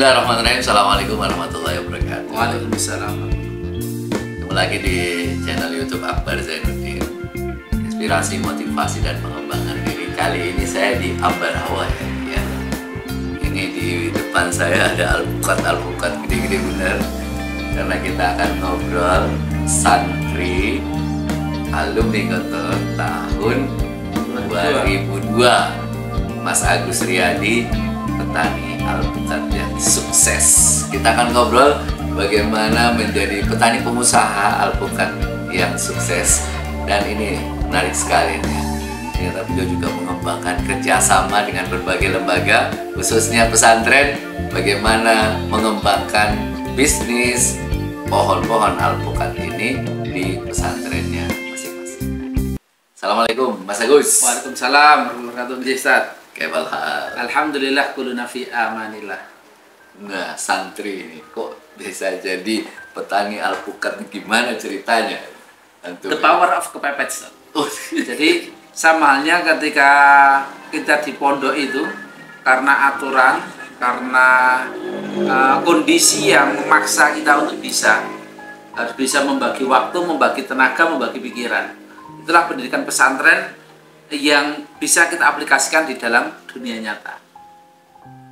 Bismillahirrahmanirrahim. Assalamualaikum warahmatullahi wabarakatuh. Waalaikumsalam. Ketemu lagi di channel YouTube Akbar Zainuddin. Inspirasi, motivasi, dan pengembangan diri. Kali ini saya di Ambarawa ya. Ini di depan saya ada alpukat gede-gede bener. Karena kita akan ngobrol santri alumni Gotor tahun 2002. Mas Agus Riyadi, petani alpukat yang sukses. Kita akan ngobrol bagaimana menjadi petani pengusaha alpukat yang sukses. Dan ini menarik sekali ya. Ternyata beliau juga mengembangkan kerjasama dengan berbagai lembaga, khususnya pesantren, bagaimana mengembangkan bisnis pohon-pohon alpukat ini di pesantrennya masing-masing. Assalamualaikum Mas Agus. Waalaikumsalam warahmatullahi wabarakatuh. Ustaz, Kebal hal. alhamdulillah kuluna fi amanillah. Nah, santri ini kok bisa jadi petani alpukat, gimana ceritanya? Antum The power of kepepet, Ustaz. Oh, Jadi sama halnya ketika kita di pondok itu, karena aturan, karena kondisi yang memaksa kita untuk harus bisa membagi waktu, membagi tenaga, membagi pikiran. Itulah pendidikan pesantren yang bisa kita aplikasikan di dalam dunia nyata.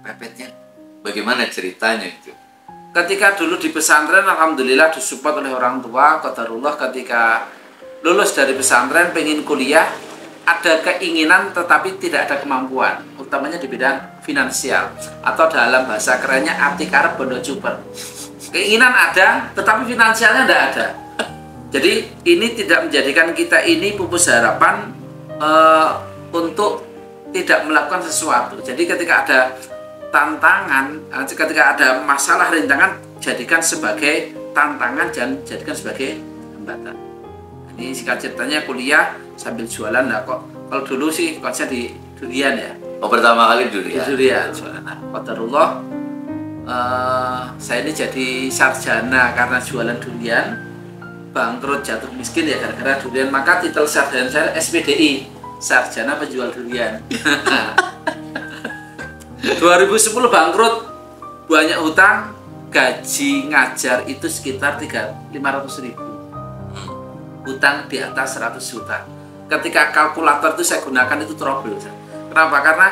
pepetnya bagaimana ceritanya itu? Ketika dulu di pesantren, alhamdulillah disupport oleh orang tua. Qadarullah ketika lulus dari pesantren, pengen kuliah, ada keinginan tetapi tidak ada kemampuan, utamanya di bidang finansial atau dalam bahasa kerennya ati karep bondo cuper. Keinginan ada tetapi finansialnya tidak ada. Jadi ini tidak menjadikan kita ini pupus harapan untuk tidak melakukan sesuatu. Jadi ketika ada tantangan, ketika ada masalah, rintangan, jadikan sebagai tantangan, jangan jadikan sebagai hambatan. Ini singkat ceritanya kuliah sambil jualan lah kok. Kalau dulu sih konsep di durian ya. Oh, pertama kali durian. Di durian jualan. Nah, qadarullah saya ini jadi sarjana karena jualan durian, bangkrut jatuh miskin ya gara-gara durian, maka titel sarjana saya SPDI, sarjana penjual durian. 2010 bangkrut, banyak hutang, gaji ngajar itu sekitar 500.000, hutang di atas 100 juta. Ketika kalkulator itu saya gunakan itu trouble. Kenapa? Karena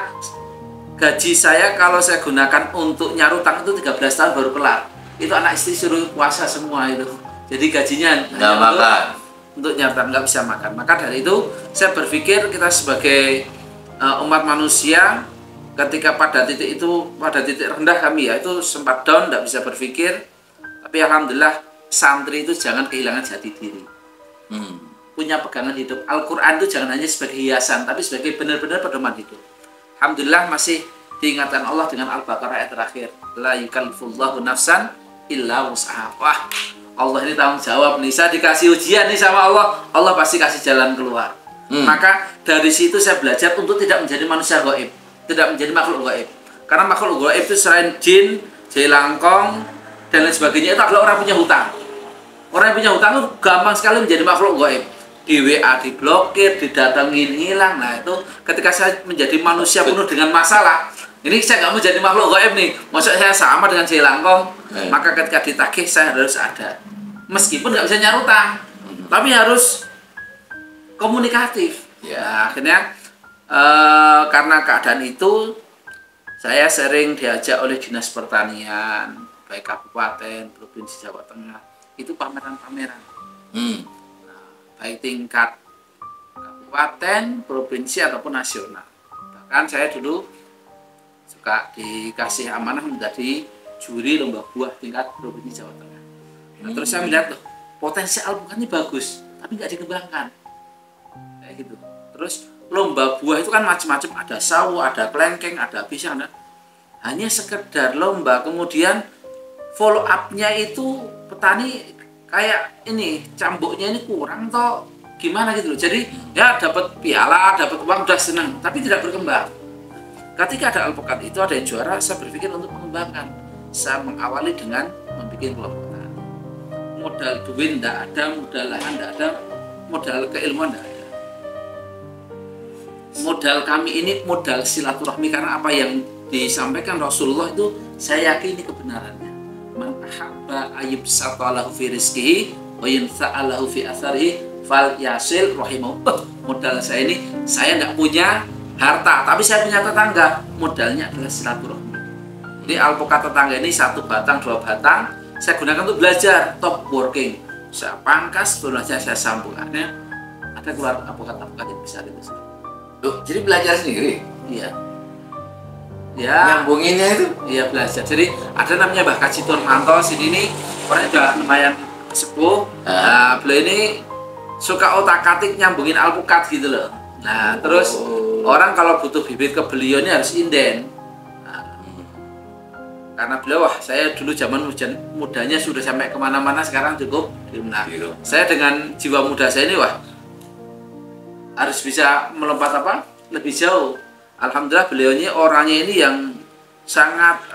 gaji saya kalau saya gunakan untuk nyaru utang itu 13 tahun baru kelar. Itu anak istri suruh puasa semua itu. Jadi gajinya nggak makan. Untuk nyaru utang, nggak bisa makan. Maka dari itu saya berpikir kita sebagai umat manusia, ketika pada titik rendah kami ya, itu sempat down, tidak bisa berpikir. Tapi alhamdulillah santri itu jangan kehilangan jati diri. Punya pegangan hidup. Al-Quran itu jangan hanya sebagai hiasan, tapi sebagai benar-benar pedoman hidup. Alhamdulillah masih diingatkan Allah dengan Al-Baqarah ayat terakhir. La yukallifullahu nafsan illa wus'aha. Wah, Allah ini tanggung jawab nih. Saya dikasih ujian nih sama Allah, Allah pasti kasih jalan keluar. Maka dari situ saya belajar untuk tidak menjadi manusia gaib, tidak menjadi makhluk gaib. Karena makhluk gaib itu selain jin, jelangkong, dan lain sebagainya, itu adalah orang punya hutang. Orang yang punya hutang itu gampang sekali menjadi makhluk gaib. Di WA diblokir, didatengin, hilang. Nah itu ketika saya menjadi manusia penuh dengan masalah, ini saya nggak mau jadi makhluk gaib nih, maksud saya sama dengan jelangkong. Maka ketika ditagih saya harus ada, meskipun nggak bisa nyarutang, tapi harus komunikatif. Ya akhirnya karena keadaan itu saya sering diajak oleh dinas pertanian baik kabupaten, provinsi Jawa Tengah itu pameran-pameran, baik tingkat kabupaten, provinsi ataupun nasional. Bahkan saya dulu suka dikasih amanah menjadi juri lomba buah tingkat provinsi Jawa Tengah. Nah, terus saya melihat loh, potensi alpukat ini bagus, tapi nggak dikembangkan. Kayak gitu. Terus lomba buah itu kan macam-macam, ada sawo, ada kelengkeng, ada pisang, hanya sekedar lomba, kemudian follow up-nya itu petani kayak ini cambuknya ini kurang toh gimana gitu loh. Jadi ya dapat piala, dapat uang udah senang, tapi tidak berkembang. Ketika ada alpukat itu ada yang juara, saya berpikir untuk mengembangkan. Saya mengawali dengan membuat kelompok tani. Modal duit tidak ada, modal lahan tidak ada, modal keilmuan tidak ada. Modal kami ini modal silaturahmi, karena apa yang disampaikan Rasulullah itu saya yakini kebenarannya. Man ahabba ayyub satalahu fi rizqihi wa yanfa'alahu fi atharihi fal yasil rahimahu. Modal saya ini, saya nggak punya harta, tapi saya punya tetangga. Modalnya adalah silaturahmi. Jadi alpukat tetangga ini 1 batang, 2 batang, saya gunakan untuk belajar, top working. Saya pangkas, belajar, saya sambungannya. Ada keluar alpukat-alpukat yang besar itu. Loh, jadi belajar sendiri? Iya. Ya. Nyambunginnya itu? Iya, belajar. Jadi ada namanya Mbah Kaji Turmanto, sini nih orang udah lumayan sepuh. Nah, beliau ini suka otak-atik nyambungin alpukat gitu loh. Nah, terus orang kalau butuh bibit ke beliau ini harus inden. Nah, karena beliau, wah saya dulu zaman mudanya sudah sampai kemana-mana, sekarang cukup di rumah. Saya dengan jiwa muda saya ini, wah harus bisa melompat lebih jauh. Alhamdulillah beliau ini orangnya ini yang sangat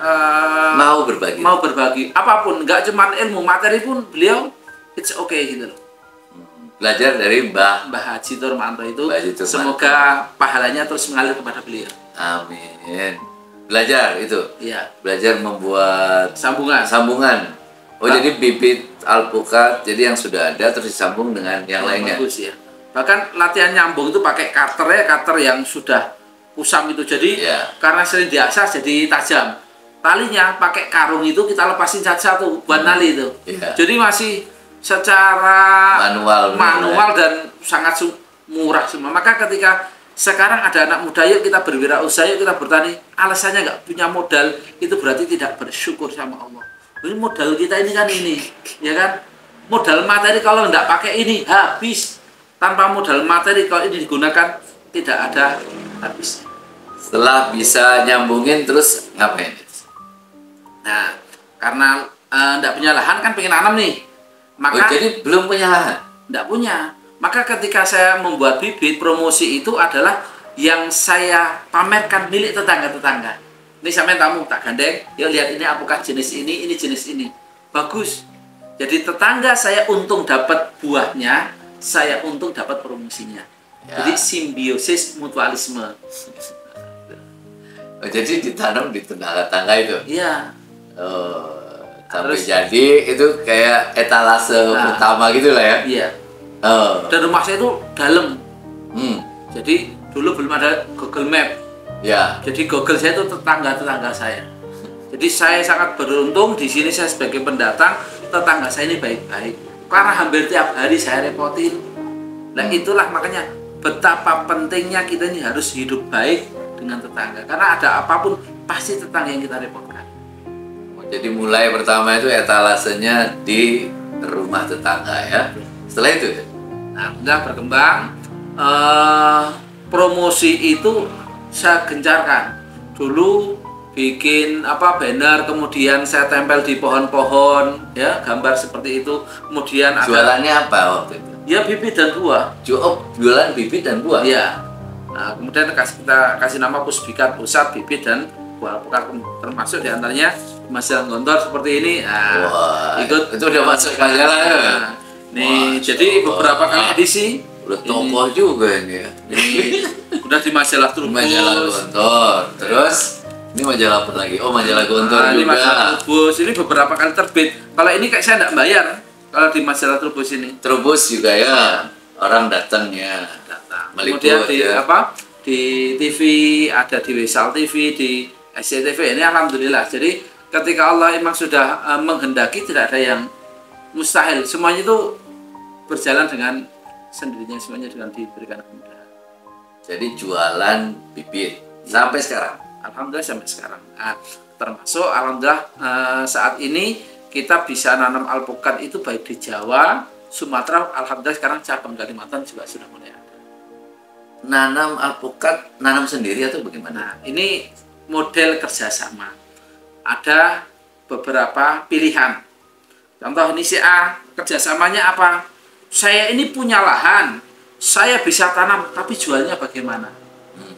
mau berbagi apapun, nggak cuma ilmu, materi pun beliau it's okay gitu loh. Belajar dari Mbah Haji Turmanto itu, semoga pahalanya terus mengalir kepada beliau. Amin. Belajar itu? Iya. Belajar membuat sambungan. Oh, nah, jadi bibit alpukat, jadi yang sudah ada terus disambung dengan yang lainnya. Bagus ya. Bahkan latihan nyambung itu pakai cutter yang sudah kusam itu, jadi karena sering diasah jadi tajam. Talinya pakai karung itu kita lepasin satu-satu buat nali itu. Jadi masih secara manual dan sangat murah semua. Maka ketika sekarang ada anak muda, yuk kita berwirausaha, yuk kita bertani, alasannya nggak punya modal, itu berarti tidak bersyukur sama Allah. Ini modal kita ini kan ini, ya kan? Modal materi kalau nggak pakai ini habis. Tanpa modal materi kalau ini digunakan tidak ada habis. Setelah bisa nyambungin terus ngapain? Nah, karena nggak punya lahan kan pengen nanam nih. Maka jadi belum punya lahan? Nggak punya. Maka ketika saya membuat bibit, promosi itu adalah yang saya pamerkan milik tetangga-tetangga. Ini sampai tamu tak gandeng, yuk lihat ini apakah jenis ini jenis ini. Bagus. Jadi tetangga saya untung dapat buahnya, saya untung dapat promosinya. Jadi simbiosis mutualisme. Oh, jadi ditanam di tetangga itu? Iya. Oh, sampai jadi itu kayak etalase utama gitu lah ya? Iya. Dan rumah saya itu dalam. Jadi dulu belum ada Google Map. Ya. Jadi Google saya itu tetangga-tetangga saya. Jadi saya sangat beruntung di sini, saya sebagai pendatang, tetangga saya ini baik-baik. Karena hampir tiap hari saya repotin. Nah itulah makanya betapa pentingnya kita ini harus hidup baik dengan tetangga. Karena ada apapun pasti tetangga yang kita repotkan. Jadi mulai pertama itu etalasenya di rumah tetangga ya. Setelah itu, nah udah berkembang. Promosi itu saya gencarkan. Dulu bikin banner, kemudian saya tempel di pohon-pohon, ya gambar seperti itu. Kemudian jualannya apa waktu itu? Ya bibit dan buah. Jualan bibit dan buah. Iya. Nah, kemudian kita kasih nama Pusbikat, pusat bibit dan buah alpukat, termasuk diantaranya majalah Gontor seperti ini. Nah, wah, itu udah masuk majalah ya. Nih, jadi beberapa kali edisi. Udah tokoh juga ini ya. Udah di majalah Trubus. Majalah Gontor. Terus ini majalah apa lagi? Oh, majalah Gontor juga. Ini majalah Trubus. Ini beberapa kali terbit. Kalau ini kayak saya nggak bayar. Kalau di majalah Trubus ini. Trubus juga ya. Orang datang ya. Kemudian di di TV, ada di Wisal TV, di SCTV. Ini alhamdulillah. Jadi ketika Allah memang sudah menghendaki, tidak ada yang mustahil. Semuanya itu berjalan dengan sendirinya, semuanya dengan diberikan kemudahan. Jadi jualan bibit sampai sekarang. Alhamdulillah sampai sekarang. Nah, termasuk alhamdulillah saat ini kita bisa nanam alpukat itu baik di Jawa, Sumatera. Alhamdulillah sekarang cabang Kalimantan juga sudah mulai ada. Nanam alpukat, nanam sendiri atau bagaimana? Nah, ini model kerjasama. Ada beberapa pilihan. Contoh ini si A, kerjasamanya apa? Saya ini punya lahan, saya bisa tanam, tapi jualnya bagaimana?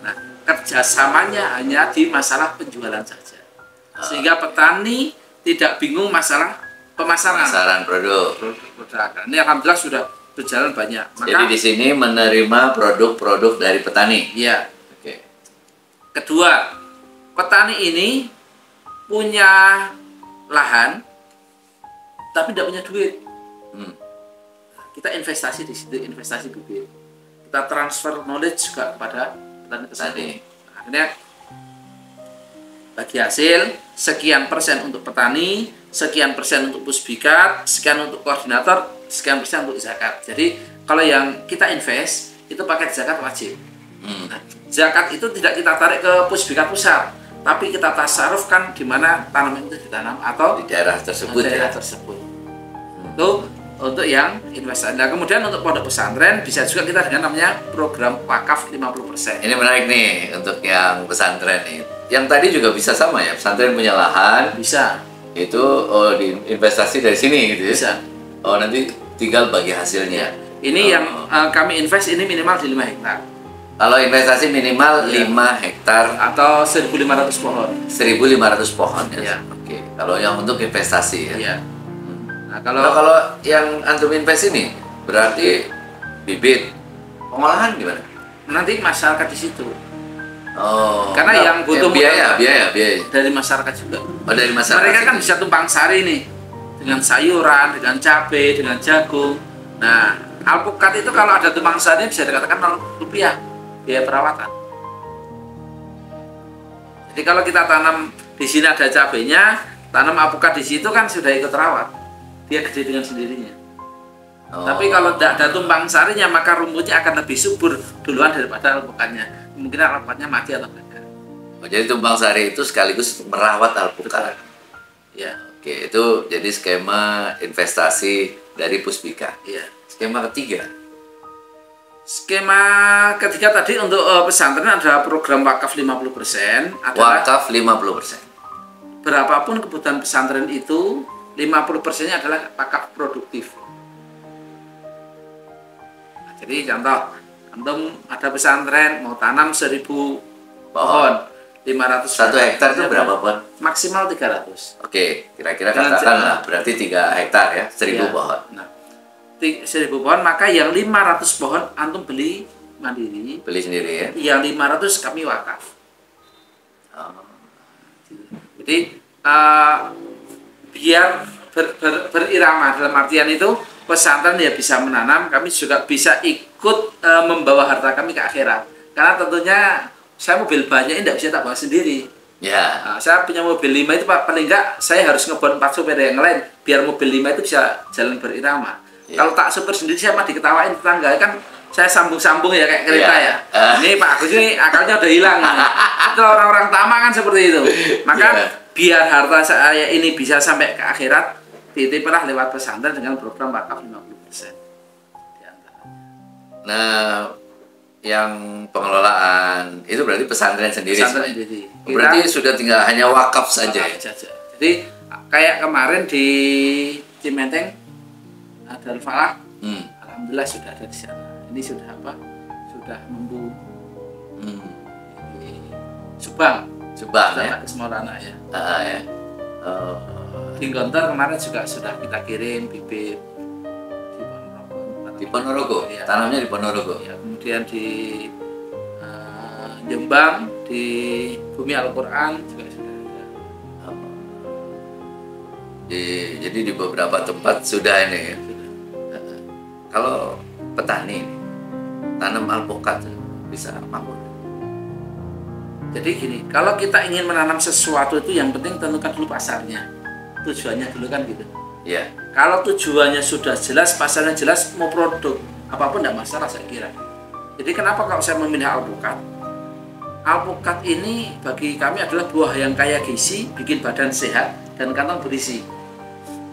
Nah, kerjasamanya hanya di masalah penjualan saja, sehingga petani tidak bingung masalah pemasaran produk. Ini alhamdulillah sudah berjalan banyak. Jadi di sini menerima produk-produk dari petani. Iya. Oke. Kedua, petani ini punya lahan tapi tidak punya duit. Kita investasi di situ, investasi bibit. Kita transfer knowledge juga kepada petani tersebut. Akhirnya bagi hasil sekian persen untuk petani, sekian persen untuk pusbikat, sekian untuk koordinator, sekian persen untuk zakat. Jadi kalau yang kita invest itu paket zakat wajib. Nah, zakat itu tidak kita tarik ke pusbikat pusat, tapi kita tasarufkan di mana tanaman itu ditanam atau di daerah tersebut. Itu untuk yang investasi. Nah, kemudian untuk pondok pesantren bisa juga kita dengan namanya program wakaf 50%. Ini menarik nih untuk yang pesantren nih. Yang tadi juga bisa sama ya, pesantren punya lahan. Bisa. Itu diinvestasi dari sini gitu ya. Bisa. Nanti tinggal bagi hasilnya. Ini yang kami invest ini minimal di 5 hektar. Kalau investasi minimal 5 hektar atau 1.500 pohon. 1.500 pohon ya. Ya. Oke. Kalau yang untuk investasi ya. Iya. Nah, kalau yang antum invest ini berarti bibit, pengolahan gimana? Nanti masyarakat di situ. Karena enggak, yang butuh biaya dari masyarakat juga. Dari masyarakat. Mereka kan bisa tumpang sari nih dengan sayuran, dengan cabai, dengan jagung. Nah, alpukat itu kalau ada tumpang sari bisa dikatakan Rp0 biaya perawatan. Jadi kalau kita tanam di sini ada cabainya, tanam alpukat di situ kan sudah ikut rawat. Dia gede dengan sendirinya. Tapi kalau tidak ada tumpang sarinya, maka rumputnya akan lebih subur duluan daripada alpukatnya. Mungkin alpukatnya mati atau enggak. Jadi tumpang sari itu sekaligus merawat alpukat. Ya. Oke, itu jadi skema investasi dari Pusbika. Iya. Skema ketiga. Skema ketiga tadi untuk pesantren ada program wakaf 50%. Wakaf 50%. Berapapun kebutuhan pesantren itu, 50%-nya adalah wakaf produktif. Nah, jadi contoh, antum ada pesantren mau tanam 1.000 pohon, 500 1 hektar itu berapa pohon? Maksimal 300. Oke, kira-kira katakanlah berarti 3 hektar ya, 1.000 pohon. Nah, 1.000 pohon, maka yang 500 pohon antum beli mandiri. Beli sendiri ya? Yang 500 kami wakaf. Jadi biar berirama, dalam artian itu pesantren ya bisa menanam, kami juga bisa ikut membawa harta kami ke akhirat. Karena tentunya saya mobil banyak ini tidak bisa tak bawa sendiri. Ya. Nah, saya punya mobil 5 itu paling enggak saya harus ngebon 4 supir yang lain biar mobil 5 itu bisa jalan berirama. Ya. Kalau tak supir sendiri saya mah diketawain tetangga kan, saya sambung-sambung ya kayak kereta ya. Ini Pak Agus ini akalnya udah hilang. Itu orang-orang tamak kan seperti itu. Maka biar harta saya ini bisa sampai ke akhirat, titiplah lewat pesantren dengan program wakaf 50%. Nah, yang pengelolaan itu berarti pesantren sendiri. Pesantren sendiri. Berarti sudah tinggal hanya wakaf saja. Jadi kayak kemarin di Cimenteng ada Falah, alhamdulillah sudah ada di sana. Ini sudah apa? Sudah membu. Subang ya. Semua anak ya. Ya. Di Gontor kemarin juga sudah kita kirim bibit di Ponorogo. Ya. Tanamnya di Ponorogo. Ya, kemudian di Jombang, di Bumi Al-Quran juga sudah ada. Jadi di beberapa tempat sudah ini ya. Kalau petani tanam alpukat bisa mampu. Jadi gini, kalau kita ingin menanam sesuatu itu yang penting tentukan dulu pasarnya. Tujuannya dulu kan gitu. Iya. Kalau tujuannya sudah jelas, pasarnya jelas, mau produk apapun tidak masalah saya kira. Jadi kenapa kalau saya memilih alpukat? Alpukat ini bagi kami adalah buah yang kaya gizi, bikin badan sehat dan kantong berisi.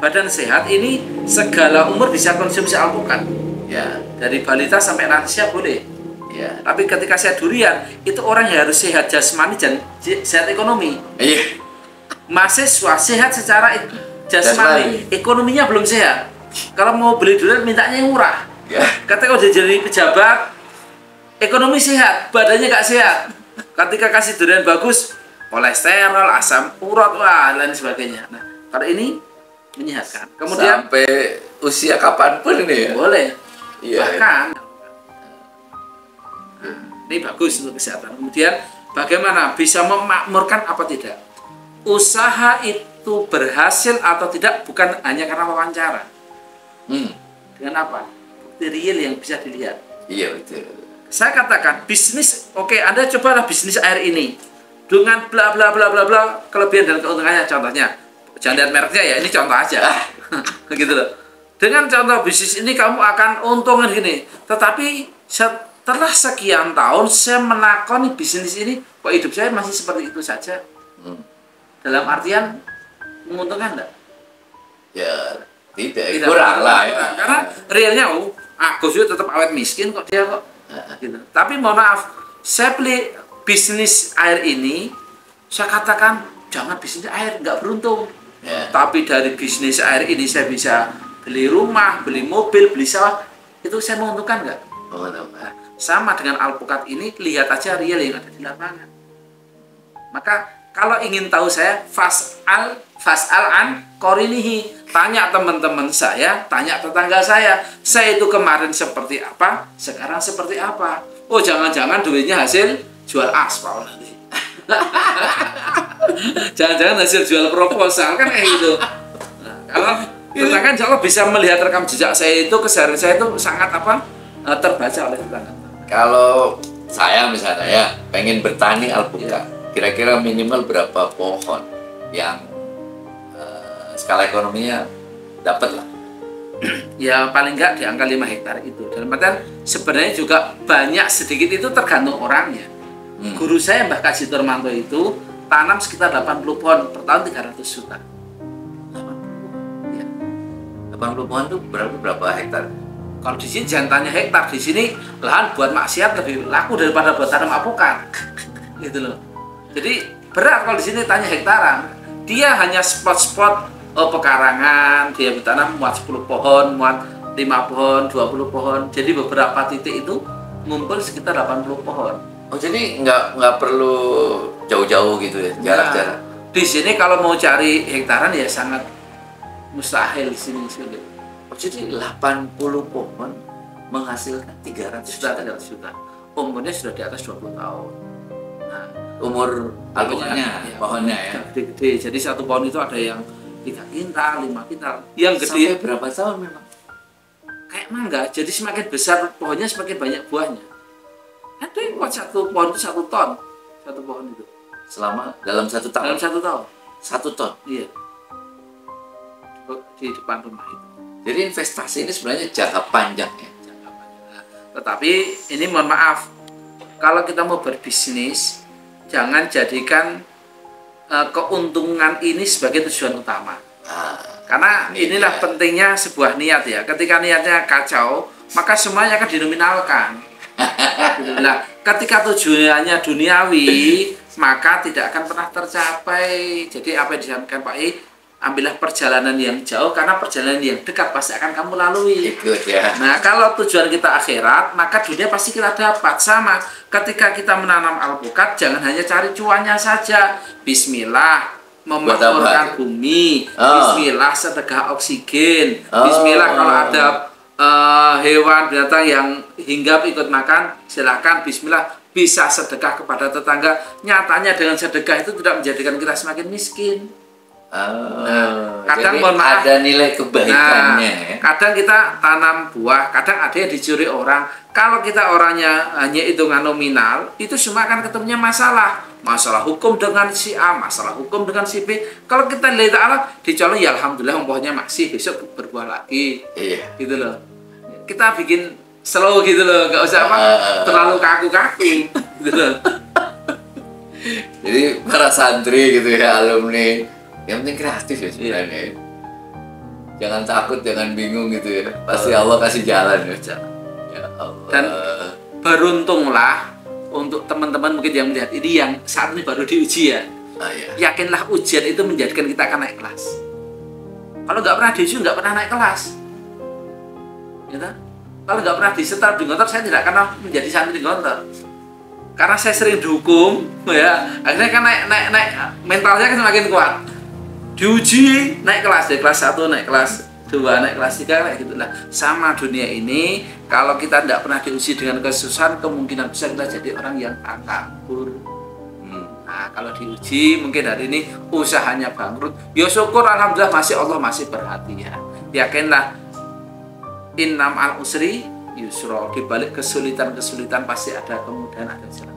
Badan sehat ini segala umur bisa konsumsi alpukat. Ya, dari balita sampai lansia boleh. Ya, tapi ketika saya durian, itu orang yang harus sehat jasmani dan sehat ekonomi. Iya. Mahasiswa sehat secara jasmani, ekonominya belum sehat. Kalau mau beli durian mintanya yang murah. Ya. Ketika udah jadi pejabat, ekonomi sehat, badannya gak sehat. Ketika kasih durian bagus, kolesterol, asam urat, wah, lain sebagainya. Nah, kalau ini menyehatkan. Kemudian sampai usia kapanpun ini ya? Boleh. Iya. Bahkan ini bagus untuk kesehatan. Kemudian bagaimana bisa memakmurkan apa tidak. Usaha itu berhasil atau tidak bukan hanya karena wawancara. Dengan apa? Bukti real yang bisa dilihat. Iya betul. Saya katakan bisnis, oke, Anda cobalah bisnis air ini dengan bla bla bla bla bla, kelebihan dan keuntungannya. Contohnya, jangan lihat mereknya ya, ini contoh aja. Gitu loh. Dengan contoh bisnis ini kamu akan untungin gini. Tetapi setelah sekian tahun saya menakoni bisnis ini, kok hidup saya masih seperti itu saja. Dalam artian menguntungkan enggak? Ya tidak kurang lah ya. Karena realnya Agus itu tetap awet miskin kok dia kok. Gitu. Tapi mohon maaf, saya beli bisnis air ini, saya katakan jangan bisnis air, nggak beruntung. Tapi dari bisnis air ini saya bisa beli rumah, beli mobil, beli sawah, itu saya menguntungkan nggak? Menguntungkan. Sama dengan alpukat ini, lihat aja real yang ada di lapangan. Maka kalau ingin tahu saya, fas'al an korinihi, tanya teman-teman saya, tanya tetangga saya itu kemarin seperti apa, sekarang seperti apa. Oh jangan-jangan duitnya hasil jual aspal nanti. Jangan-jangan hasil jual proposal kan kayak gitu. Nah, kalau tetangga insya Allah bisa melihat rekam jejak saya itu, keseharian saya itu sangat terbaca oleh tetangga. Kalau saya misalnya ya pengen bertani alpukat, kira-kira minimal berapa pohon yang skala ekonominya dapat lah? Ya paling enggak di angka 5 hektar itu. Dalam artian sebenarnya juga banyak sedikit itu tergantung orangnya. Guru saya Mbah Kaji Turmanto itu tanam sekitar 80 pohon per tahun 300 juta. 80? Ya. 80 pohon itu berapa hektar? Kalau di sini jangan tanya hektar, di sini lahan buat maksiat lebih laku daripada buat tanam alpukat. Gitu loh. Jadi berat kalau di sini tanya hektaran. Dia hanya spot-spot pekarangan, dia bertanam muat 10 pohon, muat 5 pohon, 20 pohon. Jadi beberapa titik itu ngumpul sekitar 80 pohon. Oh jadi nggak perlu jauh-jauh gitu ya, jarak-jarak. Di sini kalau mau cari hektaran ya sangat mustahil di sini sulit. Oh, jadi 80 pohon menghasilkan 300 juta. Umurnya sudah di atas 20 tahun. Nah, umur albumnya, pohonnya ya. Gede-gede. Jadi satu pohon itu ada yang 3 kintal, 5 kintal. Yang gede sampai berapa tahun memang? Kayak mangga. Jadi semakin besar pohonnya semakin banyak buahnya. Ada yang buat satu pohon itu 1 ton. Satu pohon itu. Selama dalam 1 tahun? Dalam 1 tahun. 1 ton? Iya. Di depan rumah itu. Jadi investasi ini sebenarnya jangka panjang ya? Jangka panjang. Tetapi ini mohon maaf, kalau kita mau berbisnis, jangan jadikan keuntungan ini sebagai tujuan utama. Karena inilah pentingnya sebuah niat ya. Ketika niatnya kacau, maka semuanya akan dinominalkan. Nah, ketika tujuannya duniawi, maka tidak akan pernah tercapai. Jadi apa yang disampaikan Pak I, ambillah perjalanan yang jauh, karena perjalanan yang dekat pasti akan kamu lalui. Ikut ya. Nah, kalau tujuan kita akhirat, maka dunia pasti kita dapat. Sama, ketika kita menanam alpukat, jangan hanya cari cuannya saja. Bismillah, memakmurkan bumi. Bismillah, sedekah oksigen. Bismillah, kalau ada hewan binatang yang hinggap ikut makan, silakan. Bismillah, bisa sedekah kepada tetangga. Nyatanya dengan sedekah itu tidak menjadikan kita semakin miskin. Kadang mohon maaf, ada nilai kebaikannya. Kadang kita tanam buah, kadang ada yang dicuri orang. Kalau kita orangnya hanya hitungan nominal, itu semua akan ketemunya masalah hukum dengan si A, masalah hukum dengan si B. Kalau kita lihat Allah dicolong, ya alhamdulillah pohonnya masih, besok berbuah lagi. Iya. Gitu loh. Kita bikin slow gitu loh, nggak usah terlalu kaku-kaku. Gitu loh. Jadi para santri gitu ya, alumni, yang penting kreatif ya sebenarnya. Iya. Jangan takut, jangan bingung gitu ya. Pasti Allah kasih jalan ya. Ya Allah. Dan beruntunglah untuk teman-teman mungkin yang melihat ini yang saat ini baru diuji ya. Iya. Yakinlah ujian itu menjadikan kita akan naik kelas. Kalau nggak pernah diuji, nggak pernah naik kelas. Gitu? Kalau nggak pernah disetar di Gontor, saya tidak akan menjadi santri di Gontor. Karena saya sering dihukum, ya akhirnya kan naik mentalnya kan semakin kuat. Diuji naik kelas, dari kelas 1 naik kelas 2, naik kelas 3 kayak gitu lah. Sama dunia ini, kalau kita tidak pernah diuji dengan kesusahan, kemungkinan besar kita jadi orang yang takabur. Nah, kalau diuji mungkin hari ini usahanya bangkrut, ya syukur alhamdulillah Allah masih perhatian. Yakinlah innam al usri yusra, di balik kesulitan-kesulitan pasti ada kemudahan, ada jalan.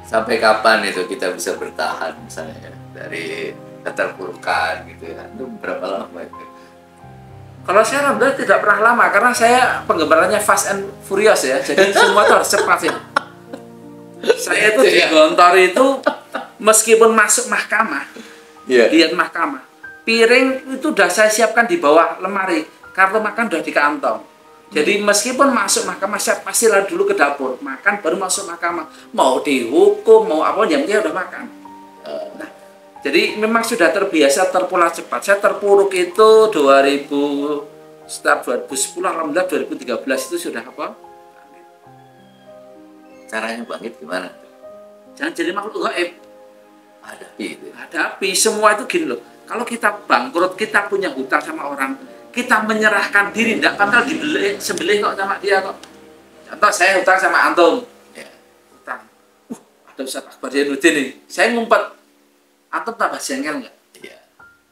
Sampai kapan itu kita bisa bertahan misalnya dari keterpurukan gitu ya? Itu berapa lama itu? Kalau saya alhamdulillah tidak pernah lama karena saya penggemarnya Fast and Furious ya. Jadi semua itu harus cepat ya. Saya itu di Gontor itu meskipun masuk mahkamah, lihat mahkamah, piring itu udah saya siapkan di bawah lemari, kartu makan udah di kantong. Jadi meskipun masuk mahkamah, saya pasti lari dulu ke dapur, makan baru masuk mahkamah. Mau dihukum, mau apa, yang dia udah makan. Nah, jadi memang sudah terbiasa terpola cepat. Saya terpuruk itu 2010, alhamdulillah 2013 itu sudah apa? Caranya bangkit gimana? Jangan jadi makhluk gaib. Hadapi itu. Hadapi semua itu gini loh. Kalau kita bangkrut, kita punya hutang sama orang, kita menyerahkan diri, tidak pantas sembelih kok sama dia kok. Contoh saya hutang sama antum, hutang. Ada Ustaz Akbar Zainuddin nih, saya ngumpet, antum tambah jengkel nggak?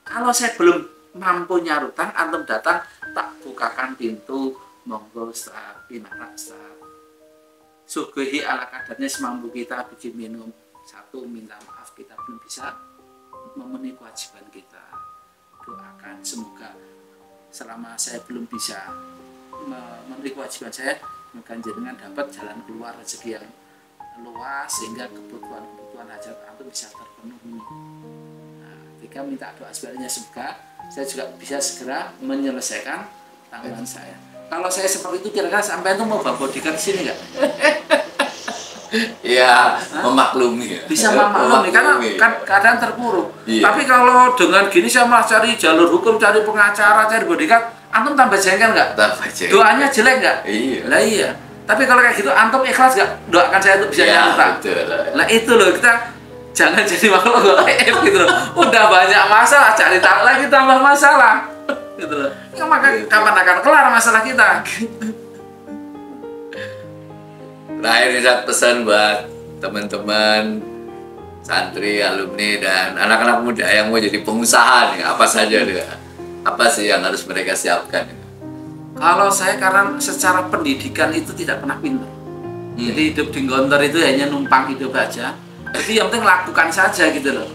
Kalau saya belum mampu nyarutang, antum datang, tak bukakan pintu, monggo Ustaz, gimana Ustaz? Suguhi ala kadarnya semampu kita, bikin minum. Satu, minta maaf kita belum bisa memenuhi kewajiban kita. Doakan semoga selama saya belum bisa memenuhi kewajiban saya, maka jenengan dapat jalan keluar rezeki yang luas sehingga kebutuhan hajat antum bisa terpenuhi. Nah, ketika minta doa sebaliknya semoga saya juga bisa segera menyelesaikan tanggungan saya. Kalau saya seperti itu kira-kira sampai itu mau bawa bodyguard di sini nggak? Ya, memaklumi. Bisa memaklumi karena kan keadaan terpuruk. Tapi kalau dengan gini saya malah cari jalur hukum, cari pengacara, cari bodyguard, antum tambah jengkel nggak? Doanya jelek nggak? Iya. Lah iya. Tapi kalau kayak gitu antum ikhlas nggak? Doakan saya untuk bisa nyarutang. Nah itu loh, kita jangan jadi makhluk gaib gitu loh. Udah banyak masalah, cari tahu lagi tambah masalah. Gitu loh. Ya, maka kapan akan kelar masalah kita? Terakhir nih saat pesan buat teman-teman santri, alumni dan anak-anak muda yang mau jadi pengusaha nih, apa saja nih? Apa sih yang harus mereka siapkan? Kalau saya karena secara pendidikan itu tidak pernah pintar. Jadi hidup di Gontor itu hanya numpang hidup aja. Jadi yang penting lakukan saja gitu loh.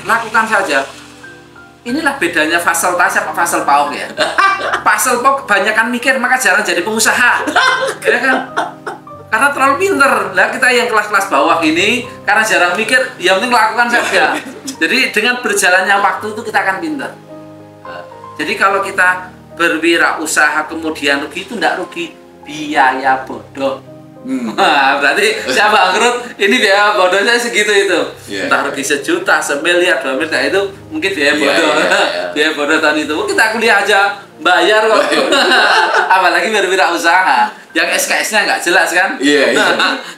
Lakukan saja. Inilah bedanya Fasel Tas sama Fasel Pauk ya. Fasel Pauk kebanyakan mikir maka jarang jadi pengusaha. Ya kan? Karena terlalu pinter. Lah kita yang kelas-kelas bawah ini karena jarang mikir, yang penting lakukan saja. Jadi dengan berjalannya waktu itu kita akan pinter. Jadi kalau kita berwirausaha kemudian rugi itu tidak rugi, biaya bodoh. Nah, berarti saya bangkrut, ini biaya bodohnya segitu itu. Entah rugi 1 juta, 1 miliar, 2 miliar itu mungkin biaya bodoh. Biaya bodoh tahun itu. Kita kuliah aja bayar kok. Apalagi berwirausaha. Yang SKS-nya nggak jelas kan?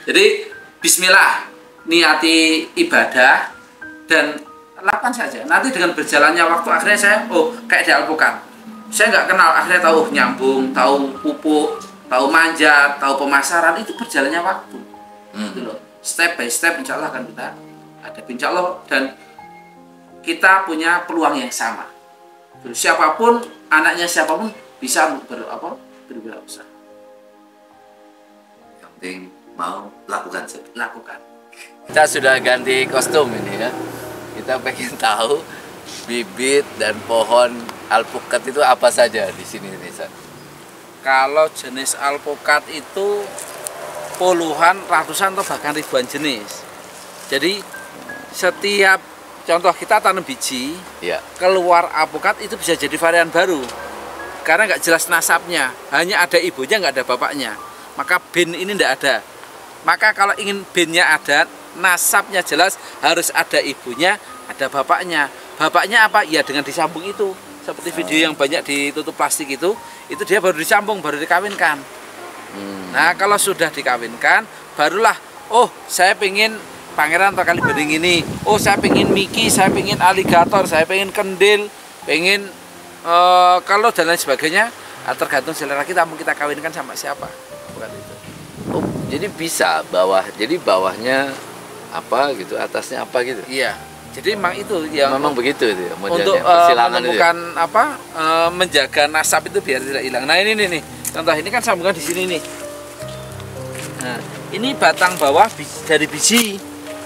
Jadi bismillah, niati ibadah dan lakukan saja. Nanti dengan berjalannya waktu akhirnya saya kayak di alpukat. Saya nggak kenal, akhirnya tahu nyambung, tahu pupuk, tahu manjat, tahu pemasaran, itu berjalannya waktu. Gitu loh. Step by step insya Allah akan kita ada insya Allah, dan kita punya peluang yang sama. Jadi, siapapun, anaknya siapapun bisa berwirausaha. Yang penting mau lakukan saja. Lakukan. Kita sudah ganti kostum ini ya. Kita pengen tahu bibit dan pohon alpukat itu apa saja di sini Nisa. Kalau jenis alpukat itu puluhan, ratusan atau bahkan ribuan jenis. Jadi setiap contoh kita tanam biji, keluar alpukat itu bisa jadi varian baru. Karena nggak jelas nasabnya, hanya ada ibunya nggak ada bapaknya. Maka bin ini nggak ada. Maka kalau ingin binnya ada, nasabnya jelas, harus ada ibunya, ada bapaknya. Bapaknya apa? Ya dengan disambung itu. Seperti video yang banyak ditutup plastik itu dia baru disambung, baru dikawinkan. Nah kalau sudah dikawinkan, barulah, saya pengen pangeran atau kali bening ini, saya pengen Mickey, saya pengen aligator, saya pengen kendil, pengen kalau dan lain sebagainya, tergantung selera kita, mau kita kawinkan sama siapa. Bukan itu. Jadi bisa jadi bawahnya apa gitu, atasnya apa gitu. Iya. Jadi memang itu yang Memang begitu itu ya modelnya. untuk Persilangan itu. menemukan apa menjaga nasab itu biar tidak hilang. Nah ini nih, contoh ini kan sambungan di sini nih. Nah ini batang bawah dari biji.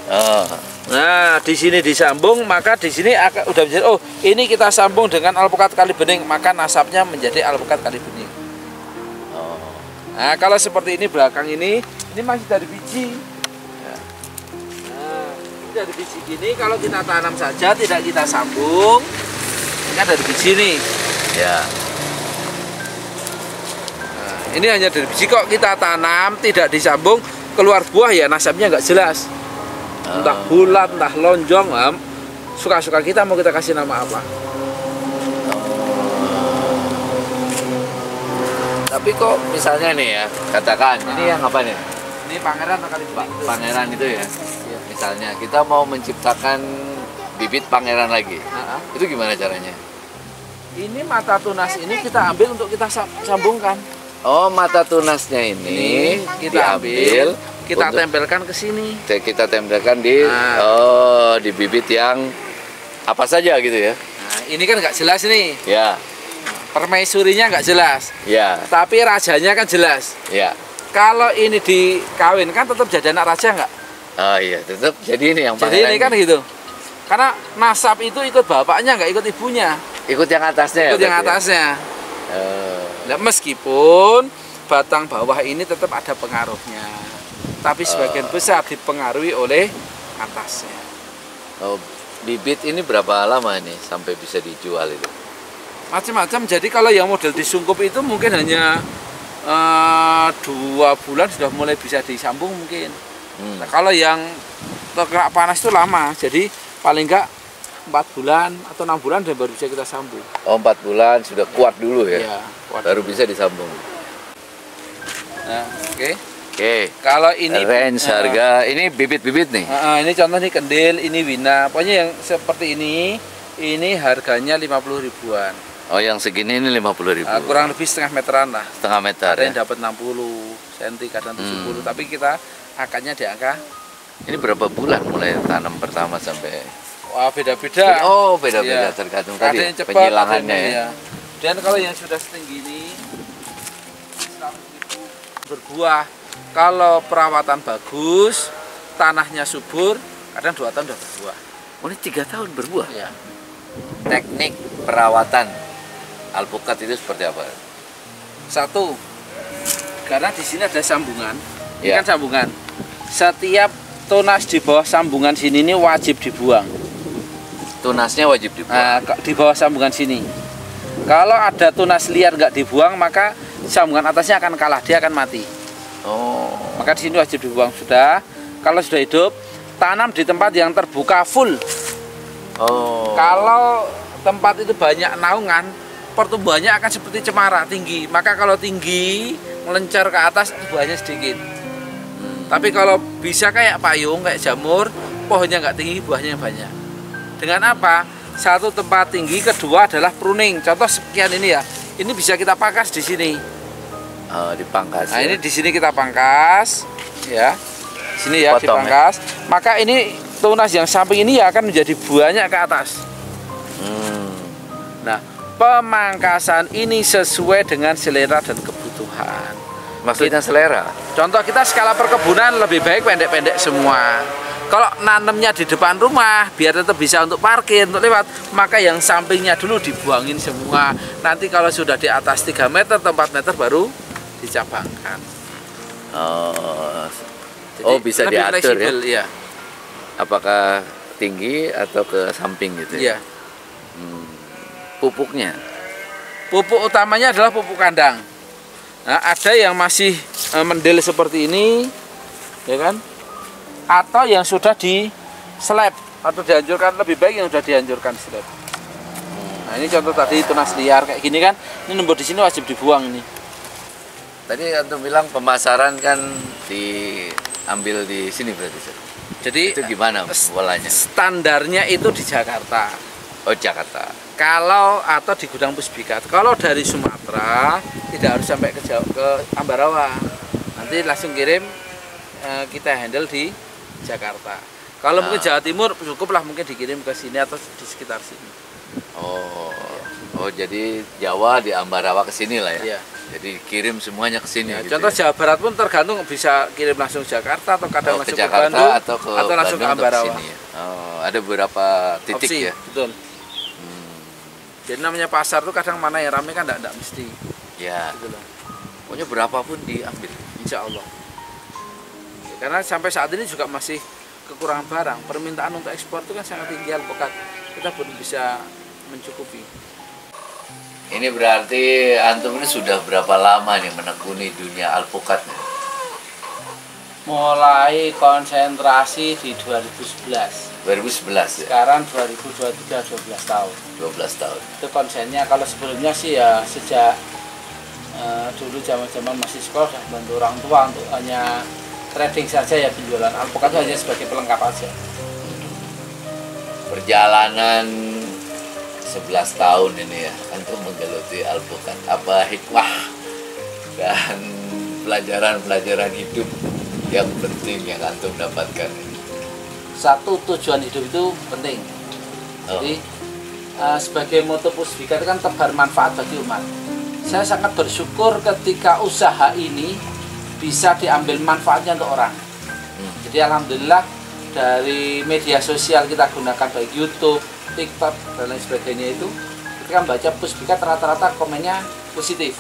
Oh. Nah di sini disambung, maka di sini udah bisa. Oh ini kita sambung dengan alpukat kali bening, maka nasabnya menjadi alpukat kali bening. Oh. Nah kalau seperti ini belakang ini masih dari biji. Dari biji gini kalau kita tanam saja tidak kita sambung, ini kan dari biji nih Ya. nah, ini hanya dari biji kok kita tanam tidak disambung keluar buah ya nasabnya nggak jelas, entah bulat entah lonjong, suka-suka kita mau kita kasih nama apa. Tapi kok misalnya nih ya, katakan ini yang apa nih? Ini pangeran kali bening. Pangeran itu ya. Misalnya kita mau menciptakan bibit pangeran lagi, itu gimana caranya? Ini mata tunas ini kita ambil untuk kita sambungkan. Oh, mata tunasnya ini kita ambil, kita untuk tempelkan ke sini. kita tempelkan di di bibit yang apa saja gitu ya? Nah, ini kan nggak jelas nih. Ya, Permaisurinya nggak jelas. ya, Tapi rajanya kan jelas. ya. Kalau ini dikawinkan tetap jadi anak raja nggak? Oh iya, tetap jadi ini yang Jadi ini kan gitu. Karena nasab itu ikut bapaknya nggak ikut ibunya. ikut yang atasnya Ikut ya? yang berarti ya? atasnya. Oh. Nah, meskipun batang bawah ini tetap ada pengaruhnya. Tapi sebagian besar dipengaruhi oleh atasnya. Oh, bibit ini berapa lama nih sampai bisa dijual itu? Macam-macam. Jadi kalau yang model disungkup itu mungkin hanya 2 bulan sudah mulai bisa disambung mungkin. Nah, kalau yang terkena panas itu lama, jadi paling enggak 4 bulan atau 6 bulan dan baru bisa kita sambung. Oh, 4 bulan sudah kuat dulu ya? Iya, kuat. Baru bisa disambung. Nah, oke. Oke. Kalau ini Range harga ini bibit-bibit nih. ini contoh nih kendil, ini wina. Pokoknya yang seperti ini harganya 50 ribuan. Oh, yang segini ini 50.000. Kurang lebih setengah meteran lah. Setengah meter Ada ya. yang dapat 60 cm, kadang 70. Tapi kita akarnya di angka. Ini berapa bulan mulai tanam pertama sampai? Wah, beda-beda. Oh, beda-beda Iya. tergantung Ada tadi yang cepat, penyilangannya ada yang- ya. iya. Dan kalau yang sudah setinggi ini 100.000 berbuah. Kalau perawatan bagus, tanahnya subur, kadang 2 tahun sudah berbuah. Oh, ini 3 tahun berbuah. Ya. Teknik perawatan alpukat itu seperti apa? Satu, karena di sini ada sambungan. Ini Ya. kan sambungan. Setiap tunas di bawah sambungan sini ini wajib dibuang. Tunasnya wajib dibuang. Nah, di bawah sambungan sini. Kalau ada tunas liar nggak dibuang, maka sambungan atasnya akan kalah, dia akan mati. Oh. Maka di sini wajib dibuang sudah. Kalau sudah hidup, tanam di tempat yang terbuka full. Oh. Kalau tempat itu banyak naungan, pertumbuhannya akan seperti cemara tinggi. Maka kalau tinggi melencar ke atas, buahnya sedikit. Tapi kalau bisa kayak payung, kayak jamur, pohonnya nggak tinggi, buahnya banyak. Dengan apa? Satu, tempat tinggi, kedua adalah pruning. Contoh sekian ini ya. Ini bisa kita pangkas di sini. Oh, dipangkas. Nah, ya. ini di sini kita pangkas, ya. Sini ya Potong, dipangkas. Maka ini tunas yang samping ini ya akan menjadi banyak ke atas. Nah, pemangkasan ini sesuai dengan selera dan kebutuhan. Maksudnya selera. Contoh kita skala perkebunan lebih baik pendek-pendek semua. Kalau nanamnya di depan rumah biar tetap bisa untuk parkir, untuk lewat, maka yang sampingnya dulu dibuangin semua. Nanti kalau sudah di atas 3 meter atau 4 meter baru dicabangkan. Oh. Jadi Oh, bisa lebih diatur fleksibel, ya. ya. Apakah tinggi atau ke samping gitu ya? Iya. Pupuknya. Pupuk utamanya adalah pupuk kandang. Nah, ada yang masih mendel seperti ini, ya kan? Atau yang sudah di slab atau dihancurkan, lebih baik yang sudah dihancurkan slab. Nah, ini contoh tadi tunas liar kayak gini kan, ini nembur di sini wajib dibuang ini. Tadi antum bilang pemasaran kan diambil di sini berarti. Sir. Jadi Itu gimana polanya? standarnya itu di Jakarta. Oh, Jakarta. Kalau atau di gudang Pusbika. Kalau dari Sumatera tidak harus sampai ke Ambarawa. Nanti langsung kirim, kita handle di Jakarta. Kalau mungkin Jawa Timur cukuplah mungkin dikirim ke sini atau di sekitar sini. Oh, jadi Jawa di Ambarawa ke sini lah ya. Iya. Jadi kirim semuanya ke sini. Ya, gitu contoh ya. Jawa Barat pun tergantung bisa kirim langsung Jakarta atau kadang ke langsung ke Jakarta Bandung atau langsung ke Bandung atau Ambarawa. sini ya. Oh, ada beberapa titik Opsi, ya. betul. Jadi namanya pasar tuh kadang mana yang ramai kan enggak mesti. Ya. Gitu loh. Pokoknya berapapun diambil. Insya Allah. Ya, karena sampai saat ini juga masih kekurangan barang. Permintaan untuk ekspor itu kan sangat tinggi alpukat. Kita belum bisa mencukupi. Ini berarti antum ini sudah berapa lama nih menekuni dunia alpukat? Mulai konsentrasi di 2011. 2011 ya? Sekarang 2023 12 tahun. 12 tahun. Itu konsennya, kalau sebelumnya sih ya sejak dulu zaman masih sekolah sudah bantu orang tua untuk hanya trading saja ya, penjualan alpukat itu hanya sebagai pelengkap aja. Perjalanan 11 tahun ini ya antum menggeluti alpukat, apa hikmah dan pelajaran-pelajaran hidup yang penting yang antum dapatkan? Satu, tujuan hidup itu penting. Jadi sebagai moto Pusbika itu kan tebar manfaat bagi umat. Saya sangat bersyukur ketika usaha ini bisa diambil manfaatnya untuk orang. Jadi alhamdulillah dari media sosial kita gunakan baik YouTube, TikTok dan lain sebagainya itu, ketika membaca Pusbika rata-rata komennya positif.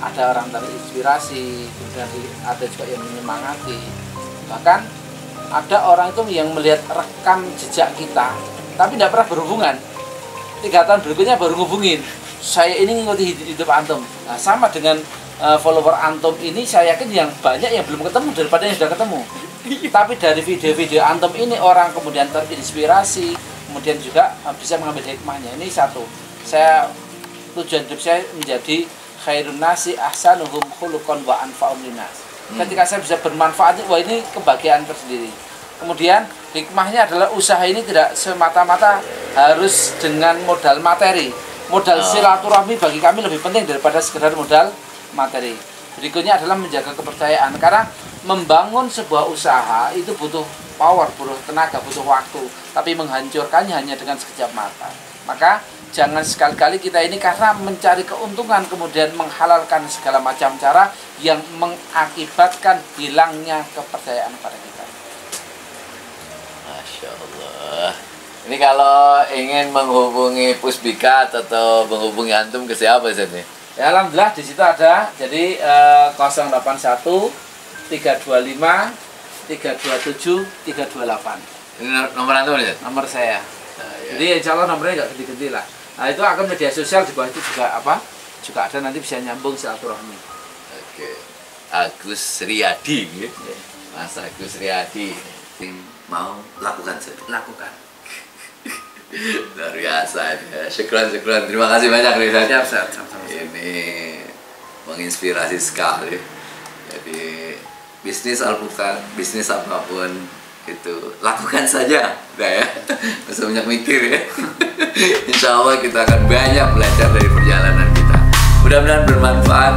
Ada orang terinspirasi, kemudian ada juga yang menyemangati. Bahkan ada orang itu yang melihat rekam jejak kita, tapi tidak pernah berhubungan. 3 tahun berikutnya baru ngubungin. Saya ini ngikuti hidup antum. Nah, sama dengan follower antum ini, saya yakin yang banyak yang belum ketemu daripada yang sudah ketemu. Tapi dari video-video antum ini orang kemudian terinspirasi, kemudian juga bisa mengambil hikmahnya. Ini satu. Tujuan hidup saya menjadi khairun nasi ahsanuhum khuluqan wa anfa'um linnas. Ketika saya bisa bermanfaat, wah ini kebahagiaan tersendiri. Kemudian hikmahnya adalah usaha ini tidak semata-mata harus dengan modal materi. Modal silaturahmi bagi kami lebih penting daripada sekedar modal materi. Berikutnya adalah menjaga kepercayaan, karena membangun sebuah usaha itu butuh power, butuh tenaga, butuh waktu, tapi menghancurkannya hanya dengan sekejap mata. Maka jangan sekali-kali kita ini karena mencari keuntungan kemudian menghalalkan segala macam cara yang mengakibatkan hilangnya kepercayaan pada kita. Masya Allah. Ini kalau ingin menghubungi Pusbika atau menghubungi antum ke siapa sini? Ya alhamdulillah di situ ada. Jadi 081 325 327 328. Ini nomor antum ya? Nomor saya. Nah, ya. Jadi insya Allah nomornya nggak ganti-ganti lah. Nah itu akan media sosial di bawah itu juga juga ada, nanti bisa nyambung silaturahmi. Oke. Agus Riyadi, ya? Mas Agus Riyadi. Mau lakukan saja. Lakukan. Luar biasa ya. Syukran. Terima kasih banyak nih. Siap. Ini menginspirasi sekali. Jadi bisnis alpukat, bisnis apapun itu lakukan saja, udah ya. Nggak usah banyak mikir ya. Insya Allah kita akan banyak belajar dari perjalanan kita. Mudah-mudahan bermanfaat.